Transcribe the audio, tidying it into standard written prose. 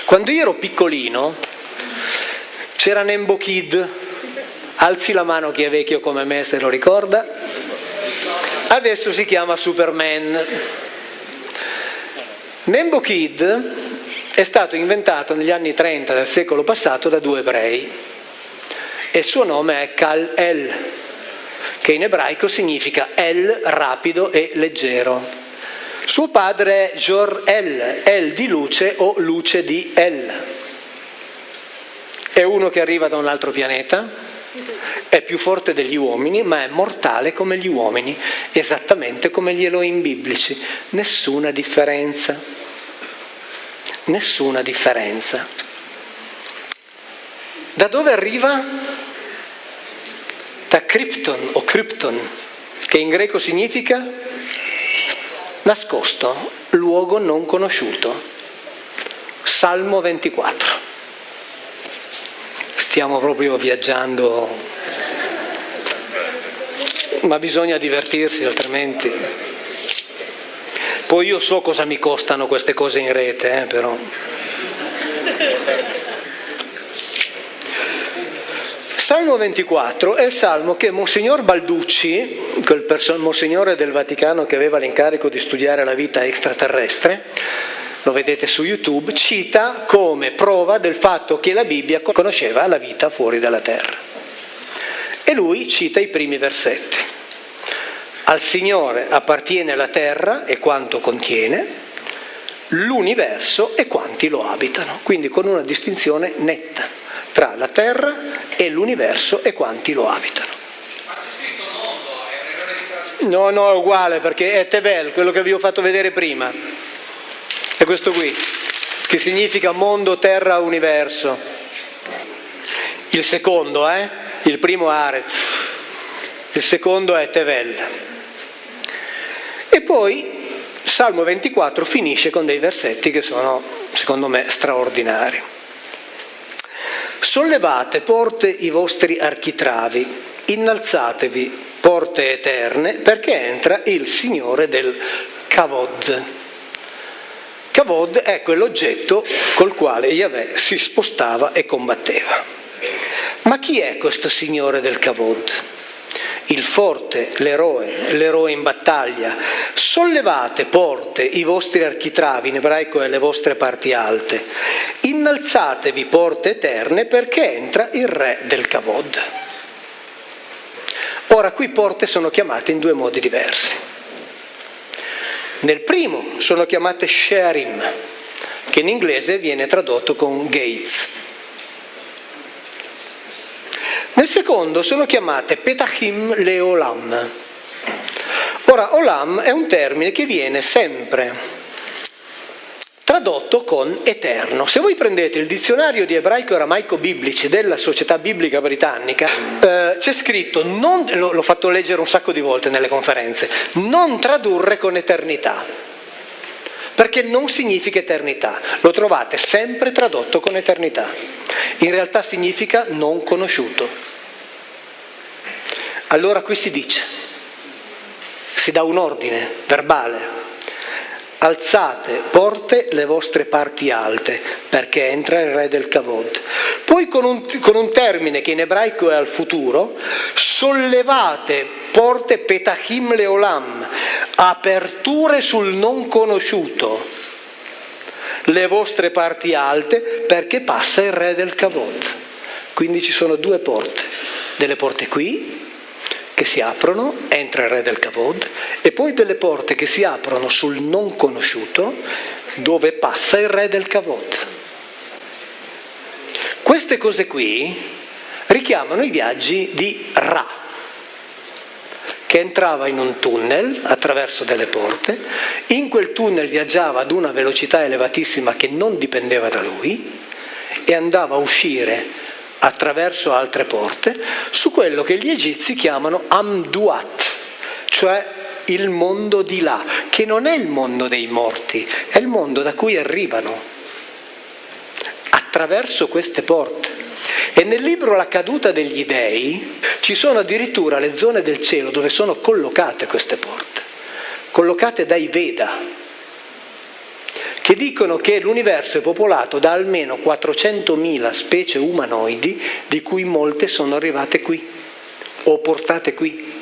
Quando io ero piccolino c'era Nembo Kid, alzi la mano chi è vecchio come me se lo ricorda, adesso si chiama Superman. Nembo Kid è stato inventato negli anni 30 del secolo passato da due ebrei e il suo nome è Kal-El, che in ebraico significa El rapido e leggero. Suo padre è Jor-El, El di luce o luce di El. È uno che arriva da un altro pianeta, è più forte degli uomini, ma è mortale come gli uomini, esattamente come gli Elohim biblici. Nessuna differenza. Nessuna differenza. Da dove arriva? Da Krypton o Krypton, che in greco significa nascosto, luogo non conosciuto. Salmo 24. Stiamo proprio viaggiando, ma bisogna divertirsi altrimenti. Poi io so cosa mi costano queste cose in rete, però. Salmo 24 è il salmo che Monsignor Balducci, quel monsignore del Vaticano che aveva l'incarico di studiare la vita extraterrestre, lo vedete su YouTube, cita come prova del fatto che la Bibbia conosceva la vita fuori dalla terra. E lui cita i primi versetti. Al Signore appartiene la terra e quanto contiene, l'universo e quanti lo abitano. Quindi con una distinzione netta tra la terra e l'universo e quanti lo abitano. No, è uguale, perché è Tevel, quello che vi ho fatto vedere prima. È questo qui, che significa mondo, terra, universo. Il secondo, il primo è Arez, il secondo è Tevel. E poi Salmo 24 finisce con dei versetti che sono, secondo me, straordinari. Sollevate porte i vostri architravi, innalzatevi porte eterne, perché entra il Signore del Kavod. Kavod è quell'oggetto col quale Yahweh si spostava e combatteva. Ma chi è questo Signore del Kavod? Il forte, l'eroe in battaglia. Sollevate porte i vostri architravi, in ebraico è le vostre parti alte, innalzatevi porte eterne perché entra il re del Kavod. Ora qui porte sono chiamate in due modi diversi. Nel primo sono chiamate Shearim, che in inglese viene tradotto con gates. Nel secondo sono chiamate Petachim Leolam. Ora, Olam è un termine che viene sempre tradotto con eterno. Se voi prendete il dizionario di ebraico e aramaico biblici della Società Biblica Britannica, c'è scritto, l'ho fatto leggere un sacco di volte nelle conferenze, non tradurre con eternità, perché non significa eternità. Lo trovate sempre tradotto con eternità. In realtà significa non conosciuto. Allora qui si dice, si dà un ordine verbale: alzate porte le vostre parti alte, perché entra il re del Kavod. Poi con un termine che in ebraico è al futuro, sollevate porte Petachim Leolam, aperture sul non conosciuto, le vostre parti alte, perché passa il re del Kavod. Quindi ci sono due porte, delle porte qui che si aprono, entra il re del Kavod, e poi delle porte che si aprono sul non conosciuto, dove passa il re del Kavod. Queste cose qui richiamano i viaggi di Ra, che entrava in un tunnel attraverso delle porte, in quel tunnel viaggiava ad una velocità elevatissima che non dipendeva da lui e andava a uscire attraverso altre porte su quello che gli egizi chiamano Amduat, cioè il mondo di là, che non è il mondo dei morti, è il mondo da cui arrivano attraverso queste porte. E nel libro La caduta degli dei ci sono addirittura le zone del cielo dove sono collocate queste porte, collocate dai Veda, che dicono che l'universo è popolato da almeno 400.000 specie umanoidi, di cui molte sono arrivate qui o portate qui.